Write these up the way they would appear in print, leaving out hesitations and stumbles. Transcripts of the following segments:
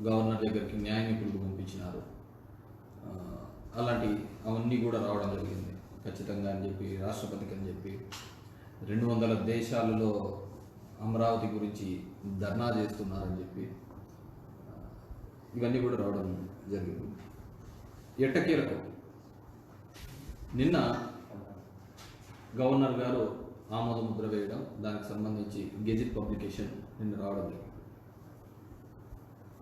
Governor దగ్గరికి న్యాయ నిపుణులు పంపించినారు. అలాంటి అవన్నీ కూడా రావడం జరిగింది. ఖచ్చితంగా అని చెప్పి రాష్ట్రపతికి అని చెప్పి 200 దేశాలలో అమరావతి గురించి ధర్నా చేస్తున్నారని చెప్పి ఇవన్నీ కూడా రావడం జరిగింది. ఎట్టకేలకు నిన్న గవర్నర్ గారు ఆమోద ముద్ర వేయడం, దానికి సంబంధించి గెజిట్ పబ్లికేషన్ నిన్న రావడం జరిగింది.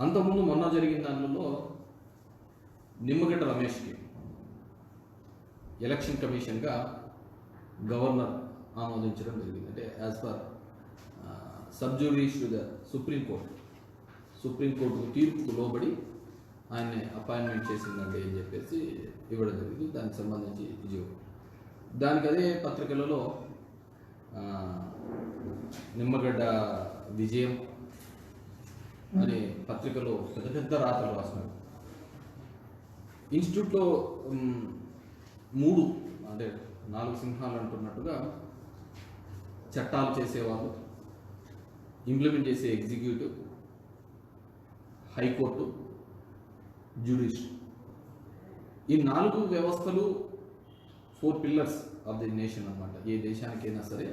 అంతకుముందు మొన్న జరిగిన దానిలో నిమ్మగడ్డ రమేష్కి ఎలక్షన్ కమిషన్గా గవర్నర్ ఆమోదించడం జరిగింది. అంటే as per subjudice to the supreme court తీర్పుకు లోబడి ఆయన్ని అపాయింట్మెంట్ చేసిందండి అని చెప్పేసి ఇవ్వడం జరిగింది. దానికి సంబంధించి జీవో, దానికి అదే పత్రికలలో నిమ్మగడ్డ విజయం అనే పత్రికలో పెద్ద పెద్ద రాతలు రాసినారు. ఇన్స్టిట్యూట్లో 4 సింహాలు అంటున్నట్టుగా చట్టాలు చేసేవాళ్ళు, ఇంప్లిమెంట్ చేసే ఎగ్జిక్యూటివ్, హైకోర్టు, జ్యుడిషియరీ, ఈ 4 వ్యవస్థలు 4 పిల్లర్స్ ఆఫ్ ది నేషన్ అన్నమాట. ఏ దేశానికైనా సరే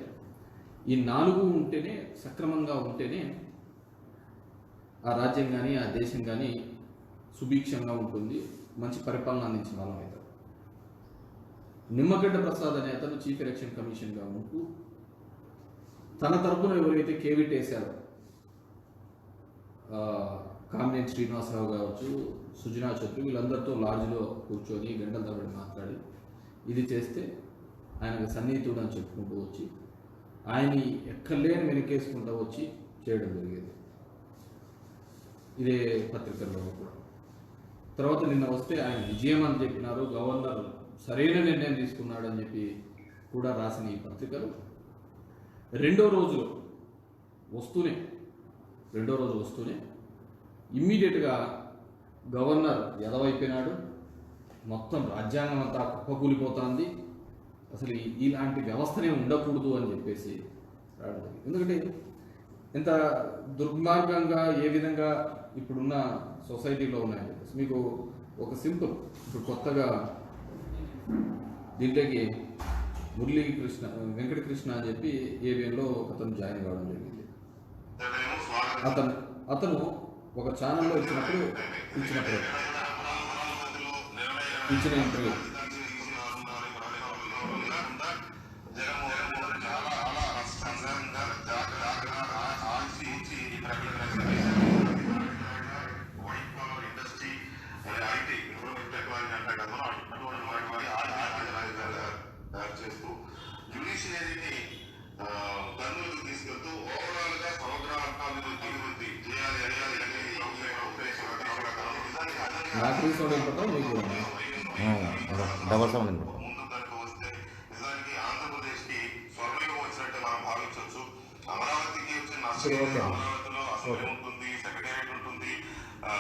ఈ 4 ఉంటేనే, సక్రమంగా ఉంటేనే ఆ రాజ్యం కానీ ఆ దేశం కానీ సుభిక్షంగా ఉంటుంది, మంచి పరిపాలన అందించిన వాళ్ళం అవుతారు. నిమ్మగడ్డ ప్రసాద్ అనే అతను చీఫ్ ఎలక్షన్ కమిషన్గా ఉంటూ తన తరపున ఎవరైతే కేవిట్ వేశారో, కామినేని శ్రీనివాసరావు కావచ్చు, సుజనా చౌదరి, వీళ్ళందరితో లాడ్జ్లో కూర్చొని గంటల తరబడి మాట్లాడి ఇది చేస్తే ఆయనకు సన్నిహితుడు అని చెప్పుకుంటూ వచ్చి ఆయన్ని ఎక్కలేని వెనకేసుకుంటూ వచ్చి చేయడం జరిగేది. ఇదే పత్రికల్లో కూడా. తర్వాత నిన్న వస్తే ఆయన విజయం అని చెప్పినారు, గవర్నర్ సరైన నిర్ణయం తీసుకున్నాడు అని చెప్పి కూడా రాసిన ఈ పత్రికలు రెండో రోజు వస్తూనే ఇమ్మీడియట్గా గవర్నర్ ఎదవైపోయినాడు, మొత్తం రాజ్యాంగం అంతా కుప్పకూలిపోతుంది, అసలు ఇలాంటి వ్యవస్థనే ఉండకూడదు అని చెప్పేసి రావడం. ఎందుకంటే ఎంత దుర్మార్గంగా ఏ విధంగా ఇప్పుడున్న సొసైటీలో ఉన్నాయని చెప్పేసి మీకు ఒక సింపుల్, ఇప్పుడు కొత్తగా దీంట్లోకి వెంకటకృష్ణ అని చెప్పి ఏబిఎన్లో అతను జాయిన్ కావడం జరిగింది. అతను ఒక ఛానల్లో ఇచ్చిన ఇంటర్వ్యూ డబల్ సౌండ్ ఆంధ్రప్రదేశ్కి స్వర్ణయుగం వచ్చినట్టు మనం భావించవచ్చు. అమరావతికి వచ్చిన అమరావతిలో అసెంబ్లీ ఉంటుంది, సెక్రటేరియట్ ఉంటుంది,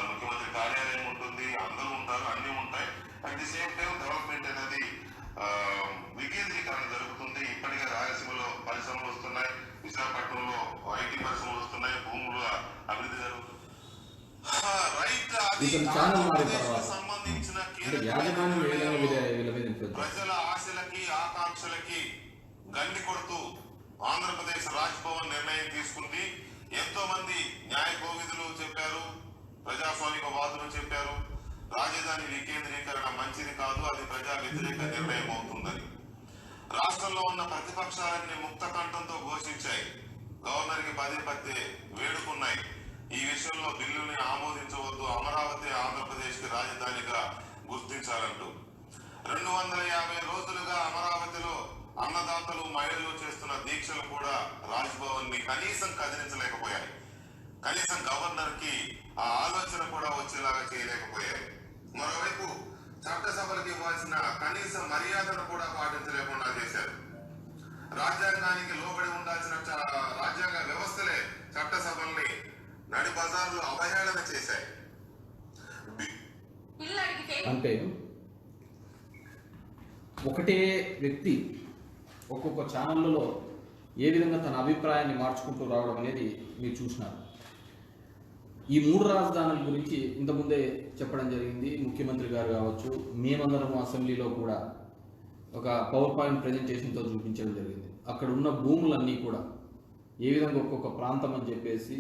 ముఖ్యమంత్రి కార్యాలయం ఉంటుంది, అందరూ ఉంటారు, అన్ని ఉంటాయి. At the same time development అనేది వికేంద్రీకరణ జరుగుతుంది. ఇప్పటికే రాయలసీమలో పరిశ్రమలు వస్తున్నాయి, విశాఖపట్నంలో ఐటీ పరిశ్రమలు వస్తున్నాయి, భూముల అభివృద్ధి జరుగుతుంది. సంబంధించిన ప్రజల ఆశలకి ఆకాంక్షలకి గండి కొడుతూ ఆంధ్రప్రదేశ్ రాజ్భవన్ నిర్ణయం తీసుకుంది. ఎంతో మంది న్యాయ కోవిదులు చెప్పారు, ప్రజాస్వామిక వాదులు చెప్పారు, రాజధాని వికేంద్రీకరణ మంచిది కాదు, అది ప్రజా వ్యతిరేక నిర్ణయం అవుతుందని. రాష్ట్రంలో ఉన్న ప్రతిపక్షాలన్నీ ముక్త కంఠంతో ఘోషించాయి, గవర్నర్కి పదే వేడుకున్నాయి. ఈ విషయంలో బిల్లుని ఆమోదించవద్దు, అమరావతి ఆంధ్రప్రదేశ్ కి రాజధానిగా గుర్తించాలంటూ. 250 రోజులుగా అమరావతిలో అన్నదాతలు మహిళలు చేస్తున్న దీక్షలు కూడా రాజ్భవన్ ని కనీసం కదిలించలేకపోయాయి. కనీసం గవర్నర్ కి ఆ ఆలోచన కూడా వచ్చేలాగా చేయలేకపోయాయి. మరోవైపు చట్టసభలకు ఇవ్వాల్సిన కనీస మర్యాదను కూడా పాటించలేకుండా చేశారు. రాజ్యాంగానికి లోబడి ఉండాల్సిన రాజ్యాంగ వ్యవస్థలే చట్టసభల్ని నడి బజార్లో అవహేళన చేశాయి. అంటే ఒకటే వ్యక్తి ఒక్కొక్క ఛానళ్ళలో ఏ విధంగా తన అభిప్రాయాన్ని మార్చుకుంటూ రావడం అనేది మీరు చూసినారు. ఈ 3 రాజధానుల గురించి ఇంతకుముందే చెప్పడం జరిగింది. ముఖ్యమంత్రి గారు కావచ్చు, మేమందరం అసెంబ్లీలో కూడా ఒక పవర్ పాయింట్ ప్రెజెంటేషన్తో చూపించడం జరిగింది. అక్కడ ఉన్న భూములన్నీ కూడా ఏ విధంగా ఒక్కొక్క ప్రాంతం అని చెప్పేసి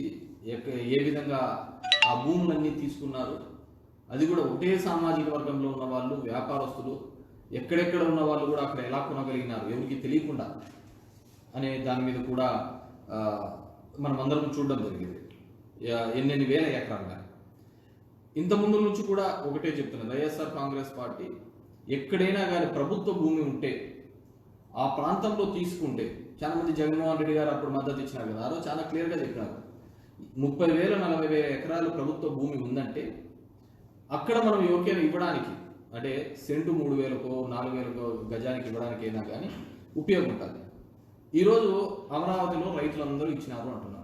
ఏ విధంగా ఆ భూములన్నీ తీసుకున్నారు, అది కూడా ఒకటే సామాజిక వర్గంలో ఉన్న వాళ్ళు, వ్యాపారస్తులు, ఎక్కడెక్కడ ఉన్న వాళ్ళు కూడా అక్కడ ఎలా కొనగలిగినారు ఎవరికి తెలియకుండా అనే దాని మీద కూడా మనం అందరం చూడడం జరిగింది. ఎన్నెన్ని వేల ఎకరాలుగా. ఇంతకుముందు నుంచి కూడా ఒకటే చెప్తున్నది, వైఎస్ఆర్ కాంగ్రెస్ పార్టీ ఎక్కడైనా కానీ ప్రభుత్వ భూమి ఉంటే ఆ ప్రాంతంలో తీసుకుంటే, చాలా మంది జగన్మోహన్ రెడ్డి గారు అప్పుడు మద్దతు ఇచ్చినారు కదా, ఆ రోజు చాలా క్లియర్గా చెప్పినారు, 30,000 40,000 ఎకరాలు ప్రభుత్వ భూమి ఉందంటే అక్కడ మనం ఎవరికైనా ఇవ్వడానికి, అంటే సెంటు 3,000కో 4,000కో గజానికి ఇవ్వడానికి అయినా కానీ ఉపయోగం ఉంటుంది. ఈరోజు అమరావతిలో రైతులందరూ ఇచ్చినారు అంటున్నారు.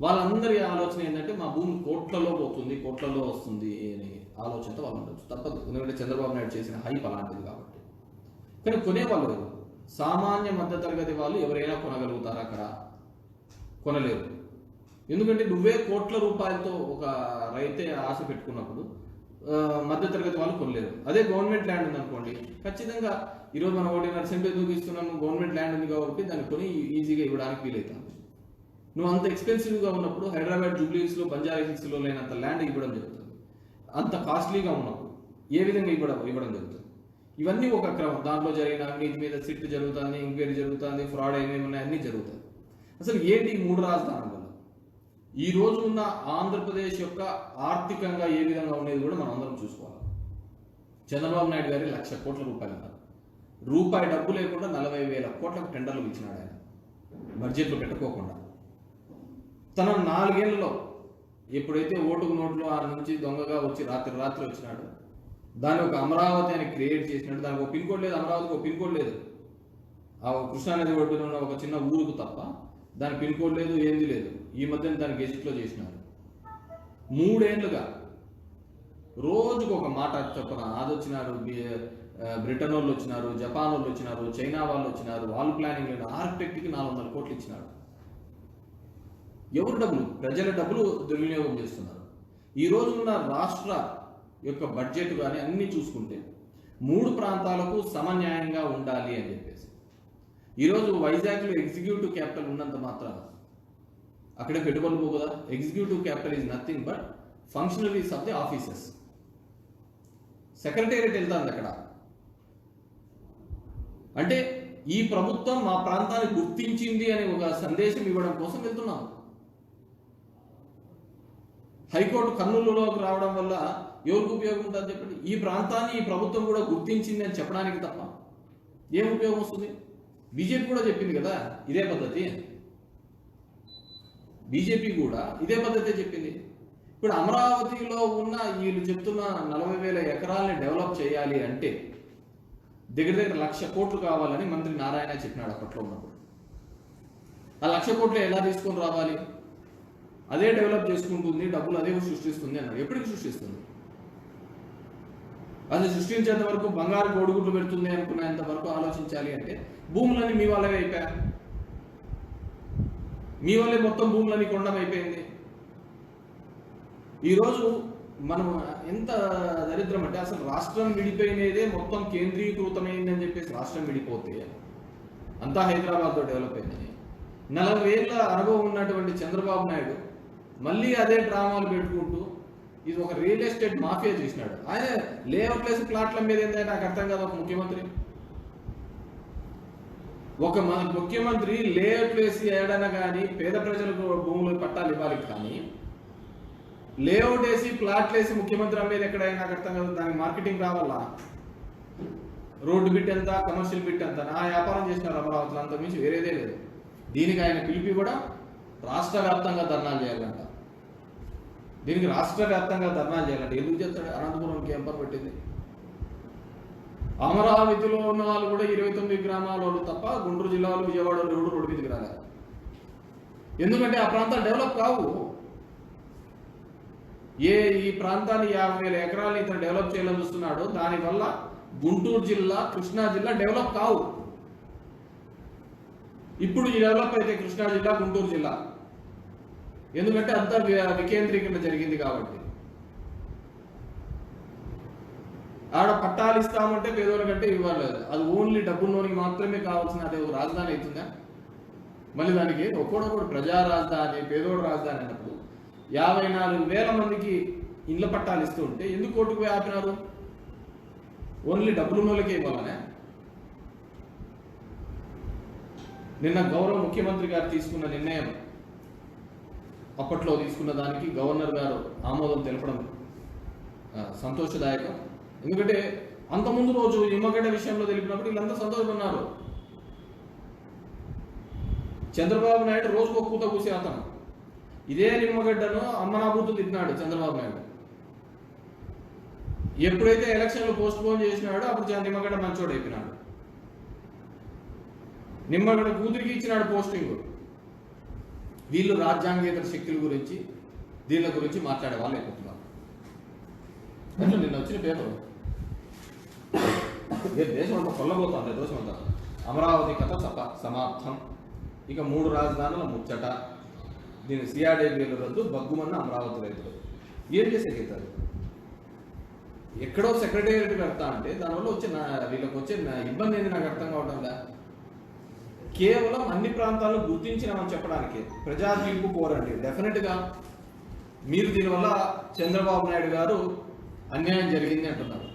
వాళ్ళందరి ఆలోచన ఏంటంటే మా భూమి కోట్లలో పోతుంది, కోట్లలో వస్తుంది అనే ఆలోచనతో వాళ్ళు ఉండొచ్చు. తప్పదు, ఎందుకంటే చంద్రబాబు నాయుడు చేసిన హైప్ అలాంటిది కాబట్టి. కానీ కొనేవాళ్ళు సామాన్య మధ్యతరగతి వాళ్ళు ఎవరైనా కొనగలుగుతారా? అక్కడ కొనలేరు. ఎందుకంటే నువ్వే కోట్ల రూపాయలతో ఒక రైతే ఆశ పెట్టుకున్నప్పుడు మధ్యతరగతి వాళ్ళు కొనలేరు. అదే గవర్నమెంట్ ల్యాండ్ ఉందనుకోండి, ఖచ్చితంగా ఈరోజు మనం 1.5 సెంట్ ఎందుకు ఇస్తున్నాము, గవర్నమెంట్ ల్యాండ్ ఉంది కాబట్టి దాన్ని కొని ఈజీగా ఇవ్వడానికి వీలవుతుంది. నువ్వు అంత ఎక్స్పెన్సివ్గా ఉన్నప్పుడు హైదరాబాద్ జూబ్లీహిల్స్లో, బంజారా హిల్స్లో లేనంత ల్యాండ్ ఇవ్వడం జరుగుతుంది. అంత కాస్ట్లీగా ఉన్నప్పుడు ఏ విధంగా ఇవ్వడం జరుగుతుంది. ఇవన్నీ ఒక క్రమం. దాంట్లో జరిగిన అవినీతి మీద సిట్ జరుగుతుంది, ఎంక్వైరీ జరుగుతుంది, ఫ్రాడ్ ఏమేమి ఉన్నాయి అన్నీ జరుగుతుంది. అసలు ఏంటి 3 రాజధానుల వల్ల ఈ రోజు ఉన్న ఆంధ్రప్రదేశ్ యొక్క ఆర్థికంగా ఏ విధంగా ఉండేది కూడా మనం అందరం చూసుకోవాలి. చంద్రబాబు నాయుడు గారి 1,00,000 కోట్ల రూపాయలు అన్నారు. రూపాయి డబ్బు లేకుండా 40,000 కోట్లకు టెండర్లు ఇచ్చినాడు ఆయన, బడ్జెట్లో పెట్టుకోకుండా. తన 4 ఏళ్లలో ఎప్పుడైతే ఓటుకు నోట్లు ఆ నుంచి దొంగగా వచ్చి రాత్రి వచ్చినాడు, దాన్ని ఒక అమరావతి అని క్రియేట్ చేసినట్టు. దానికి ఒక పిన్ కోడ్ లేదు, అమరావతికి ఒక పిన్ కోడ్ లేదు. ఆ కృష్ణానది ఒడ్డున ఉన్న ఒక చిన్న ఊరుకు తప్ప దాని పిన్ కోడ్ లేదు, ఏంది లేదు. ఈ మధ్యన దాన్ని గెజిట్లో చేసినారు. 3 ఏళ్లుగా రోజుకు ఒక మాట చెప్పన. అది వచ్చినారు, బ్రిటన్ వాళ్ళు వచ్చినారు, జపాన్ వాళ్ళు వచ్చినారు, చైనా వాళ్ళు వచ్చినారు, వాళ్ళు ప్లానింగ్ లేదు. ఆర్కిటెక్ట్కి 400 కోట్లు ఇచ్చినారు. ఎవరు డబ్బులు? ప్రజల డబ్బులు దుర్వినియోగం చేస్తున్నారు. ఈ రోజు ఉన్న రాష్ట్ర యొక్క బడ్జెట్ కానీ అన్ని చూసుకుంటే 3 ప్రాంతాలకు సమన్యాయంగా ఉండాలి అని చెప్పేసి. ఈరోజు వైజాగ్లో ఎగ్జిక్యూటివ్ క్యాపిటల్ ఉన్నంత మాత్రాన అక్కడే పెట్టుబడులు పోవు కదా. Executive capital is nothing but functionaries of the offices. Secretariat వెళ్తుంది అక్కడ. అంటే ఈ ప్రభుత్వం మా ప్రాంతాన్ని గుర్తించింది అనే ఒక సందేశం ఇవ్వడం కోసం వెళ్తున్నాం. హైకోర్టు కర్నూలులోకి రావడం వల్ల ఎవరికి ఉపయోగం ఉంటుంది చెప్పండి? ఈ ప్రాంతాన్ని ఈ ప్రభుత్వం కూడా గుర్తించింది అని చెప్పడానికి తప్ప ఏం ఉపయోగం వస్తుంది? బీజేపీ కూడా చెప్పింది కదా ఇదే పద్ధతి. బీజేపీ కూడా ఇదే పద్ధతి చెప్పింది. ఇప్పుడు అమరావతిలో ఉన్న వీళ్ళు చెప్తున్న 40,000 ఎకరాలని డెవలప్ చేయాలి అంటే దగ్గర 1,00,000 కోట్లు కావాలని మంత్రి నారాయణ చెప్పినాడు అప్పట్లో ఉన్నప్పుడు. ఆ 1,00,000 కోట్లు ఎలా తీసుకొని రావాలి? అదే డెవలప్ చేసుకుంటుంది, డబ్బులు అదే సృష్టిస్తుంది అన్నాడు. ఎప్పటికి సృష్టిస్తుంది? అది సృష్టించేంత వరకు బంగారు గోడుగుడ్లు పెడుతుంది అనుకునేంత వరకు ఆలోచించాలి అంటే భూములన్నీ మీ వాళ్ళే అయిపోయాయి. మీ వల్లే మొత్తం భూములన్నీ కొండం అయిపోయింది. ఈరోజు మనం ఎంత దరిద్రం అంటే అసలు రాష్ట్రం విడిపోయినదే మొత్తం కేంద్రీకృతమైందని చెప్పేసి రాష్ట్రం విడిపోతే అంతా హైదరాబాద్తో డెవలప్ అయిందని 40 ఏళ్ళ అనుభవం ఉన్నటువంటి చంద్రబాబు నాయుడు మళ్ళీ అదే డ్రామాలు పెట్టుకుంటూ ఇది ఒక రియల్ ఎస్టేట్ మాఫియా చేసినాడు. ఆయన లేఅవుట్ వేసి ప్లాట్ల మీద ఏంటంటే నాకు అర్థం కాదు. ఒక ముఖ్యమంత్రి లేఅవుట్ వేసి ఏడైనా కానీ పేద ప్రజలకు భూములు పట్టాలు ఇవ్వాలి, కానీ లేఅవుట్ వేసి ప్లాట్లు వేసి ముఖ్యమంత్రి అమ్మేది ఎక్కడైనా నాకు అర్థం కాదు. దానికి మార్కెటింగ్ రావాలా? రోడ్డు బిట్ ఎంత, కమర్షియల్ బిట్ ఎంత, ఆ వ్యాపారం చేసినారు అమరావతిలో, అంతకుమించి వేరేదే లేదు. దీనికి ఆయన పిలిపి కూడా రాష్ట్ర వ్యాప్తంగా ధర్నాలు చేయాలంట. దీనికి రాష్ట్ర వ్యాప్తంగా ధర్నాలు చేయాలంటే ఎందుకు చేస్తాడు? అనంతపురంకి ఏం పని పెట్టింది? అమరావతిలో ఉన్న వాళ్ళు కూడా 29 గ్రామాల వాళ్ళు తప్ప గుంటూరు జిల్లా వాళ్ళు, విజయవాడ వాళ్ళు ఎవరు రోడ్డు మీదకి రాలేదు. ఎందుకంటే ఆ ప్రాంతాలు డెవలప్ కావు. ఈ ప్రాంతాన్ని 50,000 ఎకరాలని ఇతను డెవలప్ చేయాలని చూస్తున్నాడో దానివల్ల గుంటూరు జిల్లా, కృష్ణా జిల్లా డెవలప్ కావు. ఇప్పుడు ఈ డెవలప్ అయితే కృష్ణా జిల్లా, గుంటూరు జిల్లా ఎందుకంటే అంతా వికేంద్రీకరణ జరిగింది కాబట్టి. ఆడ పట్టాలు ఇస్తామంటే పేదోళ్ళకంటే ఇవ్వాలి, అది ఓన్లీ డబ్బున్నోనికి మాత్రమే కావాల్సిన అదే ఒక రాజధాని అవుతుందా? మళ్ళీ దానికి ఒక్కొక్కడు ప్రజా రాజధాని, పేదోడు రాజధాని అన్నప్పుడు 54,000 మందికి ఇండ్ల పట్టాలు ఇస్తూ ఉంటే ఎందుకు కోర్టుకు పోయి ఆపినారు? ఓన్లీ డబ్బులున్నోళ్ళకే ఇవ్వాలనే? నిన్న గౌరవ ముఖ్యమంత్రి గారు తీసుకున్న నిర్ణయం, అప్పట్లో తీసుకున్న దానికి గవర్నర్ గారు ఆమోదం తెలపడం సంతోషదాయకం. ఎందుకంటే అంతకుముందు రోజు నిమ్మగడ్డ విషయంలో తెలిపినప్పుడు వీళ్ళంతా సంతోషపడినారు. చంద్రబాబు నాయుడు రోజుకు ఒక కూత కూసే అతను. ఇదే నిమ్మగడ్డను అమ్మనాభూతులు తిట్టినాడు చంద్రబాబు నాయుడు. ఎప్పుడైతే ఎలక్షన్లు పోస్ట్ పోన్ చేసినాడో అప్పుడు నిమ్మగడ్డ మంచోడు అయిపోయినాడు. నిమ్మగడ్డ కూతురికి ఇచ్చినాడు పోస్టింగ్. వీళ్ళు రాజ్యాంగేతర శక్తుల గురించి దీళ్ళ గురించి మాట్లాడే వాళ్ళు అయిపోతున్నారు. అంటే నిన్న వచ్చిన పేపర్ దేశం అంతా కొల్లబోతుంది. దేశం అంతా అమరావతి కథ సమాప్తం, ఇక 3 రాజధానుల ముచ్చట, దీని సిఆర్డీఏలు రద్దు, బగ్గుమన్న అమరావతి రైతులు. ఏం చేసేగలుగుతారు? ఎక్కడో సెక్రటేరియట్ కడతా అంటే దానివల్ల వీళ్ళకి వచ్చే ఇబ్బంది ఏంది నాకు అర్థం కావడంలా. కేవలం అన్ని ప్రాంతాలను గుర్తించినామని చెప్పడానికి ప్రజా తీర్పు కోరండి. డెఫినెట్గా మీరు దీనివల్ల చంద్రబాబు నాయుడు గారు అన్యాయం జరిగింది అంటున్నారు.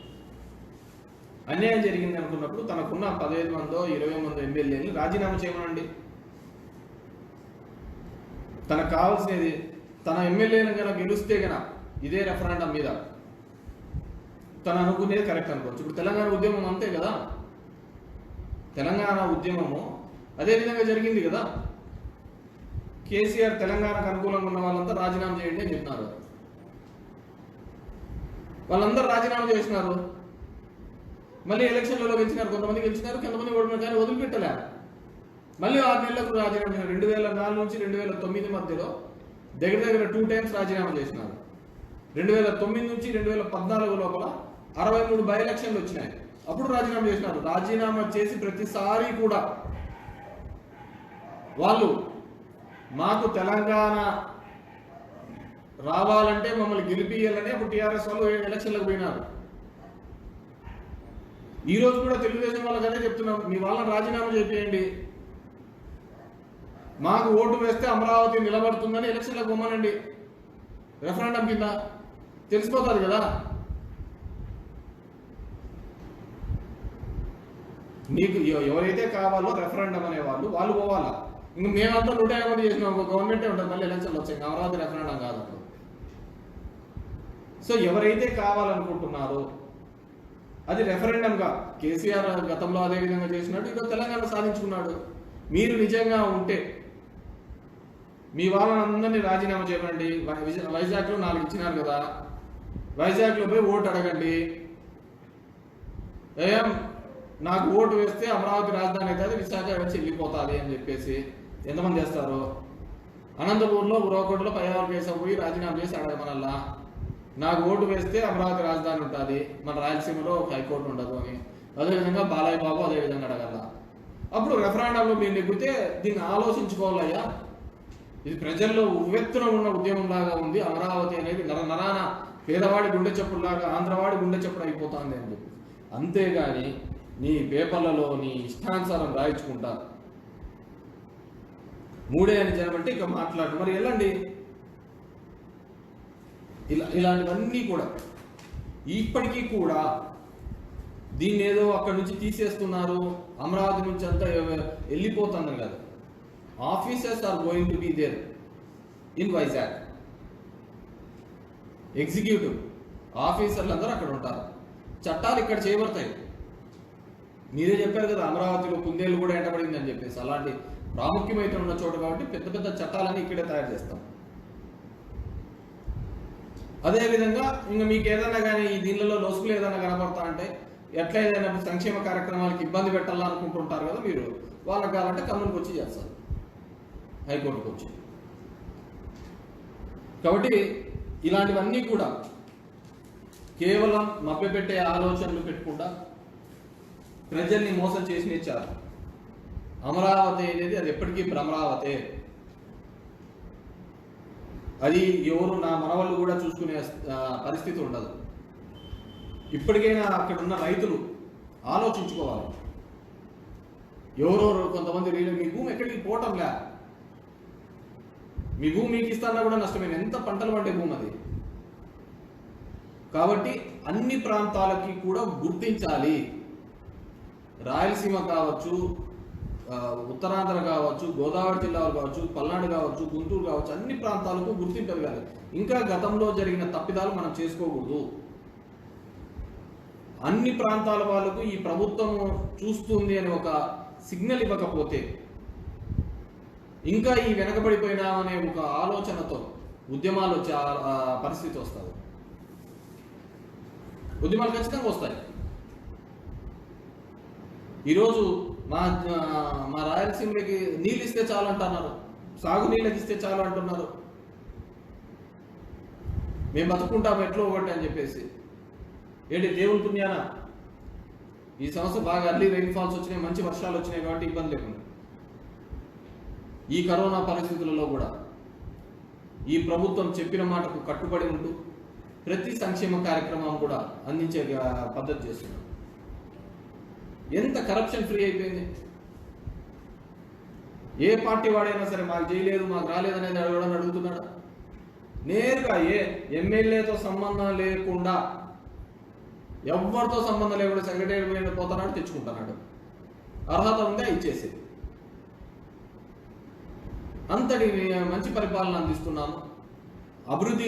అన్యాయం జరిగింది అనుకున్నప్పుడు తనకున్న 15 మందో 20 మందో ఎమ్మెల్యేలు రాజీనామా చేయమనండి. తనకు కావాల్సినది తన ఎమ్మెల్యేలను కనుక గెలిస్తే గన ఇదే రెఫరెండం మీద తను అనుకునేది కరెక్ట్ అనుకోవచ్చు. ఇప్పుడు తెలంగాణ ఉద్యమం అంతే కదా, తెలంగాణ ఉద్యమము అదే విధంగా జరిగింది కదా. కేసీఆర్ తెలంగాణకు అనుకూలంగా ఉన్న వాళ్ళంతా రాజీనామా చేయండి అని చెప్పినారు. వాళ్ళందరూ రాజీనామా చేసినారు. మళ్ళీ ఎలక్షన్లలో గెలిచినారు, కొంతమంది గెలిచినారు, కొంతమంది ఓడినారు, కానీ వదిలిపెట్టలే. మళ్ళీ 6 నెలలకు రాజీనామా చేసినారు. 2004 నుంచి 2009 మధ్యలో దగ్గర 2 times రాజీనామా చేసినారు. 2009 నుంచి 2014 లోపల 63 బై ఎలక్షన్లు వచ్చినాయి. అప్పుడు రాజీనామా చేసినారు. రాజీనామా చేసి ప్రతిసారి కూడా వాళ్ళు మాకు తెలంగాణ రావాలంటే మమ్మల్ని గెలిపియాలని అప్పుడు టీఆర్ఎస్ వాళ్ళు ఎలక్షన్లకు పోయినారు. ఈ రోజు కూడా తెలుగుదేశం వాళ్ళకి అదే చెప్తున్నాం, మీ వాళ్ళని రాజీనామా చేయండి, మాకు ఓటు వేస్తే అమరావతి నిలబడుతుందని ఎలక్షన్లకు పోమనండి. రెఫరెండం కింద తెలిసిపోతుంది కదా. నీకు ఎవరైతే కావాలో రెఫరెండం అనే వాళ్ళు పోవాలా. ఇంక మేమంతా 150 చేసినాం, ఒక గవర్నమెంటే ఉంటుంది, మళ్ళీ ఎలక్షన్లు వచ్చాయి. అమరావతి రెఫరెండం కాదు అప్పుడు. సో ఎవరైతే కావాలనుకుంటున్నారో అది రెఫరెండంగా కేసీఆర్ గతంలో అదే విధంగా చేసినట్టు ఈరోజు తెలంగాణ సాధించుకున్నాడు. మీరు నిజంగా ఉంటే మీ వాళ్ళని అందరినీ రాజీనామా చేయండి. వైజాగ్లో 4 ఇచ్చినారు కదా, వైజాగ్లో పోయి ఓటు అడగండి. నాకు ఓటు వేస్తే అమరావతి రాజధాని అవుతుంది, విశాఖ వచ్చి వెళ్ళిపోతుంది అని చెప్పేసి ఎంతమంది చేస్తారు? అనంతపూర్లో ఉరవకోటలో పైవారు కేసు పోయి రాజీనామా చేసి అడగమనల్లా, నాకు ఓటు వేస్తే అమరావతి రాజధాని ఉంటుంది, మన రాయలసీమలో ఒక హైకోర్టు ఉండదు అని. అదేవిధంగా బాలయ్య బాబు అదేవిధంగా అడగల. అప్పుడు రెఫరెండంలో మీరు నెగ్గితే దీన్ని ఆలోచించుకోవాలయ్యా, ఇది ప్రజల్లో ఉవ్వెత్తున ఉన్న ఉద్యమం లాగా ఉంది. అమరావతి అనేది నరాన పేదవాడి గుండె చెప్పుడులాగా ఆంధ్రవాడి గుండె చెప్పుడు అయిపోతుంది అని చెప్పి. అంతేగాని నీ పేపర్లలో నీ ఇష్టానుసారం రాయించుకుంటా 3 అని జనమంటే ఇక మాట్లాడు మరి వెళ్ళండి. ఇలాంటివన్నీ కూడా ఇప్పటికీ కూడా దీన్ని ఏదో అక్కడి నుంచి తీసేస్తున్నారు, అమరావతి నుంచి అంతా వెళ్ళిపోతుంది కదా. Officers are going to be there in Vizag. Executive ఆఫీసర్లు అందరూ అక్కడ ఉంటారు. చట్టాలు ఇక్కడ చేయబడతాయి. మీరే చెప్పారు కదా అమరావతిలో కుందేళ్ళు కూడా ఎంటబడింది అని చెప్పేసి. అలాంటి ప్రాముఖ్యమైతే ఉన్న చోట కాబట్టి పెద్ద పెద్ద చట్టాలన్నీ ఇక్కడే తయారు చేస్తాం. అదేవిధంగా ఇంకా మీకు ఏదైనా కానీ ఈ దీనిలో లొసుగులు ఏదైనా కనపడతా అంటే ఎట్లా ఏదైనా సంక్షేమ కార్యక్రమాలకు ఇబ్బంది పెట్టాలనుకుంటుంటారు కదా మీరు, వాళ్ళకి కావాలంటే కర్నూలుకి వచ్చి చేస్తారు, హైకోర్టుకు వచ్చి. కాబట్టి ఇలాంటివన్నీ కూడా కేవలం మభ్యపెట్టే ఆలోచనలు పెట్టుకుంటా ప్రజల్ని మోసం చేసి ఇచ్చారు. అమరావతి అనేది అది ఎప్పటికీ భ్రమరావతే. అది ఎవరు నా మనవాళ్ళు కూడా చూసుకునే పరిస్థితి ఉండదు. ఇప్పటికైనా అక్కడ ఉన్న రైతులు ఆలోచించుకోవాలి. ఎవరెవరు కొంతమంది మీ భూమి ఎక్కడికి పోవటంలే, మీ భూమి మీకు ఇస్తానా కూడా నష్టమే. ఎంత పంటలు పండే భూమి అది. కాబట్టి అన్ని ప్రాంతాలకి కూడా గుర్తించాలి. రాయలసీమ కావచ్చు, ఉత్తరాంధ్ర కావచ్చు, గోదావరి జిల్లాలు కావచ్చు, పల్నాడు కావచ్చు, గుంటూరు కావచ్చు, అన్ని ప్రాంతాలకు గుర్తింపు కాదు. ఇంకా గతంలో జరిగిన తప్పిదాలు మనం చేసుకోకూడదు. అన్ని ప్రాంతాల వాళ్ళకు ఈ ప్రభుత్వం చూస్తుంది అని ఒక సిగ్నల్ ఇవ్వకపోతే ఇంకా ఈ వెనకబడిపోయినామనే ఒక ఆలోచనతో ఉద్యమాలు వచ్చే పరిస్థితి వస్తుంది. ఉద్యమాలు ఖచ్చితంగా వస్తాయి. ఈరోజు మా రాయలసీమకి నీళ్ళు ఇస్తే చాలు అంటున్నారు, సాగునీళ్ళకి ఇస్తే చాలు అంటున్నారు. మేము బతుకుంటాము ఎట్లో ఒకటి అని చెప్పేసి. ఏంటి దేవుని పుణ్యాన ఈ సంవత్సరం బాగా అర్లీ రైన్ఫాల్స్ వచ్చినాయి, మంచి వర్షాలు వచ్చినాయి కాబట్టి ఇబ్బంది లేకుండా. ఈ కరోనా పరిస్థితులలో కూడా ఈ ప్రభుత్వం చెప్పిన మాటకు కట్టుబడి ఉంటూ ప్రతి సంక్షేమ కార్యక్రమం కూడా అందించే పద్ధతి చేస్తున్నారు. ఎంత కరప్షన్ ఫ్రీ అయిపోయింది. ఏ పార్టీ వాడైనా సరే మాకు చేయలేదు, మాకు రాలేదు అనేది అడుగుతున్నాడు. నేరుగా ఎమ్మెల్యేతో సంబంధం లేకుండా, ఎవరితో సంబంధం లేకుండా సెక్రటరీ మీద పోతున్నాడు, తెచ్చుకుంటున్నాడు. అర్హత ఉందా ఇచ్చేసేది. అంతటి మంచి పరిపాలన అందిస్తున్నాము. అభివృద్ధి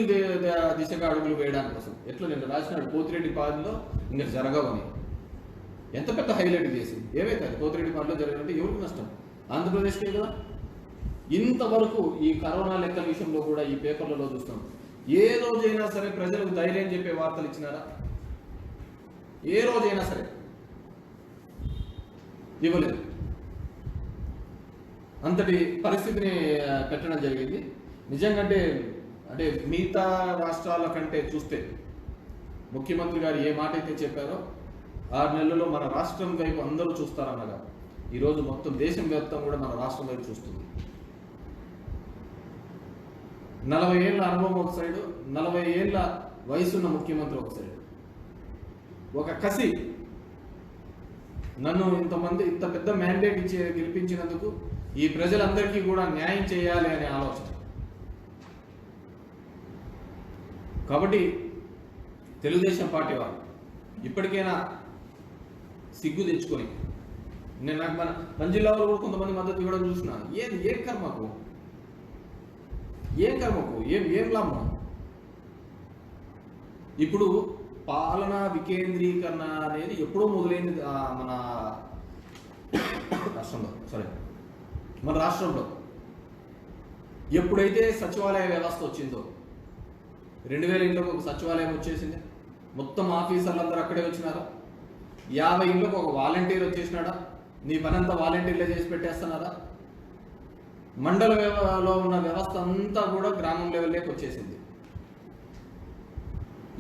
దిశగా అడుగులు వేయడానికి కోసం ఎట్లా నేను రాసినాడు పోతిరెడ్డి పాలనలో ఇంకా జరగవని. ఎంత పెద్ద హైలైట్ చేసి ఏవైతే పోతిరెడ్డి పాలనలో జరిగినట్టు ఎవరికి నష్టం? ఆంధ్రప్రదేశ్కే కదా. ఇంతవరకు ఈ కరోనా లెక్కల విషయంలో కూడా ఈ పేపర్లలో చూస్తాం. ఏ రోజైనా సరే ప్రజలకు ధైర్యం చెప్పే వార్తలు ఇచ్చినారా? ఏ రోజైనా సరే ఇవ్వలేదు. అంతటి పరిస్థితిని పెట్టడం జరిగింది. నిజంగా అంటే మిగతా రాష్ట్రాల కంటే చూస్తే ముఖ్యమంత్రి గారు ఏ మాట అయితే చెప్పారో 6 నెలల్లో మన రాష్ట్రం వైపు అందరూ చూస్తారన్నగా ఈరోజు మొత్తం దేశం వ్యాప్తం కూడా మన రాష్ట్రం వైపు చూస్తుంది. 40 ఏళ్ళ అనుభవం ఒక సైడు, 40 ఏళ్ళ వయసున్న ముఖ్యమంత్రి ఒక సైడు. ఒక కసి, నన్ను ఇంత పెద్ద మ్యాండేట్ ఇచ్చి గెలిపించినందుకు ఈ ప్రజలందరికీ కూడా న్యాయం చేయాలి అనే ఆలోచన. కాబట్టి తెలుగుదేశం పార్టీ వారు ఇప్పటికైనా సిగ్గు తెచ్చుకొని, నేను నాకు మన జిల్లాలో కూడా కొంతమంది మద్దతు ఇవ్వడం చూసిన. ఏం కర్మకు ఏం లాభం? ఇప్పుడు పాలనా వికేంద్రీకరణ అనేది ఎప్పుడో మొదలైంది మన రాష్ట్రంలో. ఎప్పుడైతే సచివాలయ వ్యవస్థ వచ్చిందో, 2000 ఇంట్లోకి ఒక సచివాలయం వచ్చేసింది. మొత్తం ఆఫీసర్లందరూ అక్కడే వచ్చినారు. 50 ఇంట్లోకి ఒక వాలంటీర్ వచ్చేసినాడా? నీ పనంతా వాలంటీర్లే చేసి పెట్టేస్తున్నారా? మండలంలో ఉన్న వ్యవస్థ అంతా కూడా గ్రామం లెవెల్లోకి వచ్చేసింది.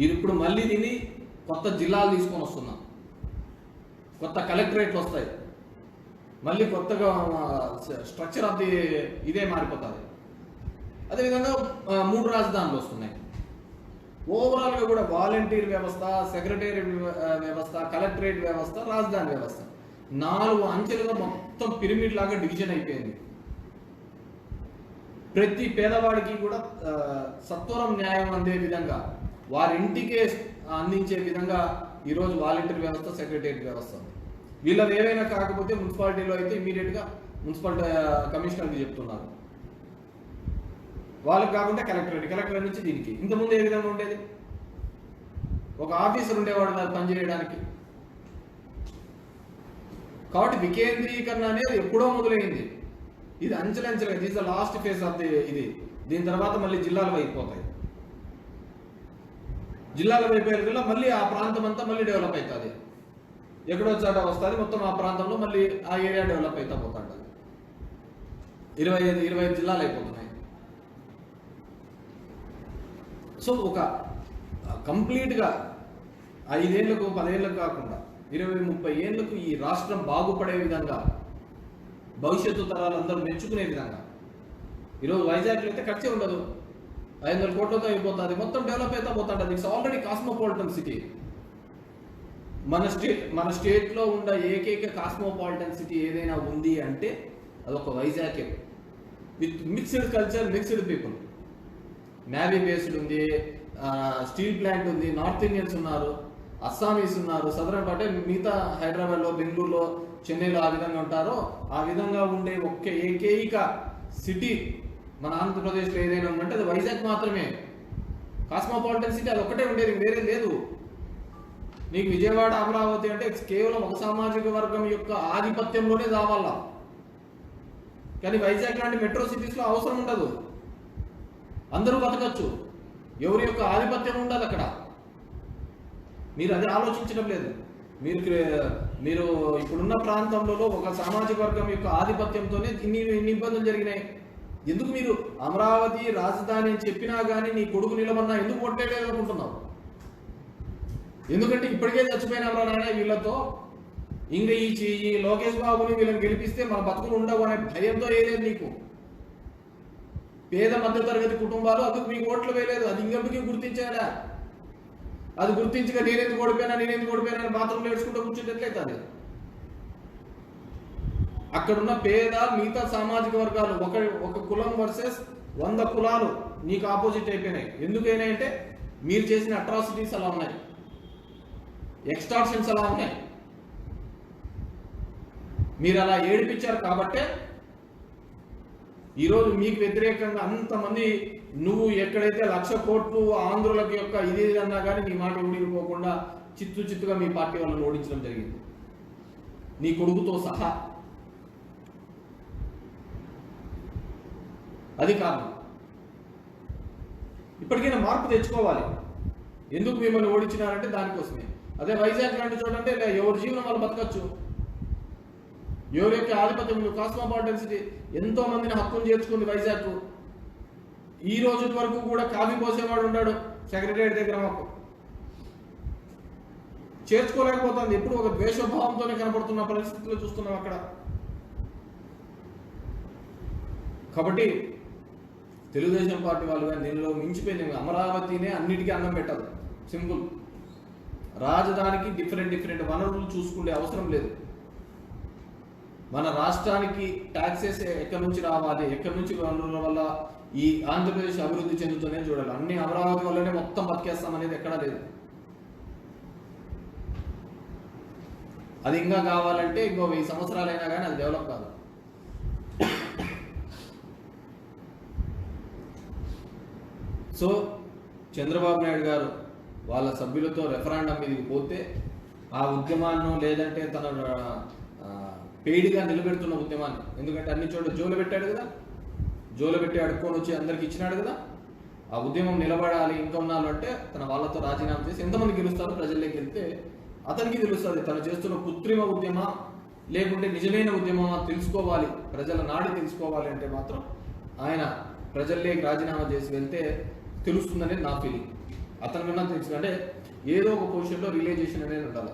ఇప్పుడు మళ్ళీ దీన్ని కొత్త జిల్లాలు తీసుకొని వస్తున్నాం. కొత్త కలెక్టరేట్లు వస్తాయి. మళ్ళీ కొత్తగా స్ట్రక్చర్ ఆఫ్ ది ఇదే మారిపోతుంది. అదేవిధంగా 3 రాజధానులు వస్తున్నాయి. ఓవరాల్గా కూడా వాలంటీర్ వ్యవస్థ, సెక్రటరీ వ్యవస్థ, కలెక్టరేట్ వ్యవస్థ, రాజధాని వ్యవస్థ 4 అంచెలుగా మొత్తం పిరమిడ్ లాగా డివిజన్ అయిపోయింది. ప్రతి పేదవాడికి కూడా సత్వరం న్యాయం అందే విధంగా, వారి ఇంటికే అందించే విధంగా ఈరోజు వాలంటీర్ వ్యవస్థ, సెక్రటరీ వ్యవస్థ. వీళ్ళది ఏవైనా కాకపోతే మున్సిపాలిటీలో అయితే ఇమీడియట్గా మున్సిపాలిటీ కమిషనర్కి చెప్తున్నారు. వాళ్ళకి కాకుండా కలెక్టరేట్ నుంచి దీనికి. ఇంతకుముందు ఏ విధంగా ఉండేది? ఒక ఆఫీసర్ ఉండేవాడు దాన్ని పనిచేయడానికి. కాబట్టి వికేంద్రీకరణ అనేది ఎప్పుడో మొదలైంది. ఇది అంచెలంచెలుగా, this the last phase of the ఇది. దీని తర్వాత మళ్ళీ జిల్లాలు అయిపోతాయి. జిల్లాల వైపు మళ్ళీ ఆ ప్రాంతం అంతా మళ్ళీ డెవలప్ అవుతుంది. ఎక్కడో చోట వస్తుంది, మొత్తం ఆ ప్రాంతంలో మళ్ళీ ఆ ఏరియా డెవలప్ అవుతా పోతుంటుంది. 25 జిల్లాలు అయిపోతున్నాయి. సో ఒక కంప్లీట్గా 5 ఏళ్లకు 10 ఏళ్ళకు కాకుండా 20-30 ఏళ్లకు ఈ రాష్ట్రం బాగుపడే విధంగా, భవిష్యత్తు తరాలు అందరూ మెచ్చుకునే విధంగా. ఈరోజు వైజాగ్లో అయితే ఖర్చే ఉండదు. 500 కోట్లతో అయిపోతుంది, మొత్తం డెవలప్ అవుతా పోతాడు. It's already cosmopolitan city. మన స్టేట్లో ఉన్న ఏకైక కాస్మోపాలిటన్ సిటీ ఏదైనా ఉంది అంటే అదొక Vizag, with mixed culture, mixed people. Navy based ఉంది, స్టీల్ ప్లాంట్ ఉంది, నార్త్ ఇండియన్స్ ఉన్నారు, అస్సామీస్ ఉన్నారు, సదరన్ అంటే మిగతా హైదరాబాద్లో, బెంగళూరులో, చెన్నైలో ఆ విధంగా ఉంటారో ఆ విధంగా ఉండే ఒక్క ఏకైక సిటీ మన ఆంధ్రప్రదేశ్లో ఏదైనా ఉందంటే అది వైజాగ్ మాత్రమే. కాస్మోపాలిటన్ సిటీ అది ఒక్కటే ఉండేది, వేరే లేదు. నీకు విజయవాడ, అమరావతి అంటే కేవలం ఒక సామాజిక వర్గం యొక్క ఆధిపత్యంలోనే రావాలా. కానీ వైజాగ్ లాంటి మెట్రో సిటీస్లో అవసరం ఉండదు, అందరూ బతకచ్చు, ఎవరి యొక్క ఆధిపత్యం ఉండదు అక్కడ. మీరు అదే ఆలోచించడం లేదు. మీరు ఇప్పుడున్న ప్రాంతంలో ఒక సామాజిక వర్గం యొక్క ఆధిపత్యంతోనే ఇన్ని ఇబ్బందులు జరిగినాయి. ఎందుకు మీరు అమరావతి రాజధాని అని చెప్పినా కానీ నీ కొడుకు నిలబడినా ఎందుకు కొట్టేలేదు అనుకుంటున్నావు? ఎందుకంటే ఇప్పటికే చచ్చిపోయిన నాయన వీళ్ళతో ఇంకా ఈ లోకేష్ బాబుని వీళ్ళని గెలిపిస్తే మన బతుకులు ఉండవు అనే భయంతో వేయలేదు నీకు. పేద మధ్యతరగతి కుటుంబాలు అందుకు మీకు ఓట్లు వేయలేదు. అది ఇంకెందుకు గుర్తించాడా? అది గుర్తించగా నేనెందుకు ఓడిపోయినా అని బాత్రూంలో ఏడ్చుకుంటూ కూర్చుంటట్లయితే అది అక్కడున్న పేద మిగతా సామాజిక వర్గాలు ఒక కులం వర్సెస్ 100 కులాలు నీకు ఆపోజిట్ అయిపోయినాయి. ఎందుకైనా అంటే మీరు చేసిన అట్రాసిటీస్ అలా ఉన్నాయి, ఎక్స్టార్షన్స్ అలా ఉన్నాయి. మీరు అలా ఏడిపించారు కాబట్టే ఈరోజు మీకు వ్యతిరేకంగా అంతమంది, నువ్వు ఎక్కడైతే 1,00,000 కోట్లు ఆంధ్రులకి యొక్క ఇది అన్నా కానీ నీ మాట ఊడిపోకుండా చిత్తుగా మీ పార్టీ వాళ్ళని ఓడించడం జరిగింది, నీ కొడుకుతో సహా. అది కారణం. ఇప్పటికైనా మార్పు తెచ్చుకోవాలి. ఎందుకు మిమ్మల్ని ఓడించినారంటే దానికోసమే. అదే వైజాగ్ లాంటి చోట అంటే ఎవరి జీవనం వాళ్ళు బతకచ్చు, ఎవరి యొక్క ఆధిపత్యం. కాస్మోపాలిటన్ సిటీ ఎంతో మందిని హక్కును చేర్చుకుంది వైజాగ్. ఈ రోజు వరకు కూడా కాఫీ పోసేవాడు ఉన్నాడు సెక్రటరియట్ దగ్గర, మాకు చేర్చుకోలేకపోతుంది. ఎప్పుడు ఒక ద్వేషభావంతోనే కనపడుతున్న పరిస్థితుల్లో చూస్తున్నాం అక్కడ. కాబట్టి తెలుగుదేశం పార్టీ వాళ్ళు కానీ దీనిలో మించిపోయింది. అమరావతినే అన్నిటికీ అన్నం పెట్టదు, సింపుల్. రాజధానికి డిఫరెంట్ వనరులు చూసుకునే అవసరం లేదు. మన రాష్ట్రానికి ట్యాక్సెస్ ఎక్కడి నుంచి రావాలి, ఎక్కడి నుంచి వనరుల వల్ల ఈ ఆంధ్రప్రదేశ్ అభివృద్ధి చెందుతూనే చూడాలి. అన్ని అమరావతి వల్లనే మొత్తం బతికేస్తాం అనేది ఎక్కడా లేదు. అది ఇంకా కావాలంటే ఇంకో 1000 సంవత్సరాలైనా కానీ అది డెవలప్ కాదు. సో చంద్రబాబు నాయుడు గారు వాళ్ళ సభ్యులతో రెఫరెండం మీదకి పోతే ఆ ఉద్యమాన్ని, లేదంటే తన పెయిడ్గా నిలబెడుతున్న ఉద్యమాన్ని, ఎందుకంటే అన్ని చోట్ల జోలు పెట్టాడు కదా, జోలు పెట్టి అడుక్కొని వచ్చి అందరికి ఇచ్చినాడు కదా, ఆ ఉద్యమం నిలబడాలి ఇంకా ఉన్నాను అంటే తన వాళ్ళతో రాజీనామా చేసి ఎంతమంది గెలుస్తారో ప్రజల్లోకి వెళ్తే అతనికి తెలుస్తుంది తను చేస్తున్న కృత్రిమ ఉద్యమ లేకుంటే నిజమైన ఉద్యమమా తెలుసుకోవాలి, ప్రజల నాడి తెలుసుకోవాలి అంటే మాత్రం ఆయన ప్రజల్లోకి రాజీనామా చేసి వెళ్తే తెలుస్తుందనేది నా ఫీలింగ్. అతని కన్నా తెలుసు అంటే ఏదో ఒక పొజిషన్లో రియలైజేషన్ అనేది ఉండాలి.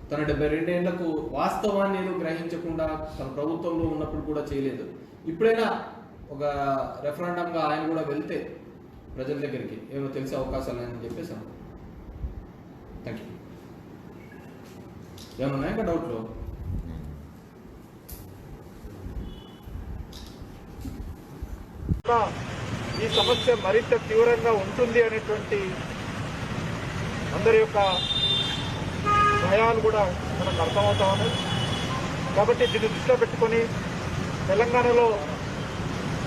తన 72 ఏళ్లకు వాస్తవాన్ని ఏదో గ్రహించకుండా తన ప్రభుత్వంలో ఉన్నప్పుడు కూడా చేయలేదు. ఇప్పుడైనా ఒక రెఫరెండంగా ఆయన కూడా వెళ్తే ప్రజల దగ్గరికి ఏమో తెలిసే అవకాశాలు అని చెప్పేసి అన్నాను. Thank you. ఏమన్నా ఉన్నాయా ఇంకా డౌట్లు? ఈ సమస్య మరింత తీవ్రంగా ఉంటుంది అనేటువంటి అందరి యొక్క భయాలు కూడా మనకు అర్థమవుతా ఉన్నాయి. కాబట్టి దీన్ని దృష్టిలో పెట్టుకొని తెలంగాణలో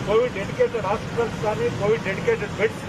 కోవిడ్ డెడికేటెడ్ హాస్పిటల్స్ కానీ, కోవిడ్ డెడికేటెడ్ బెడ్స్ కానీ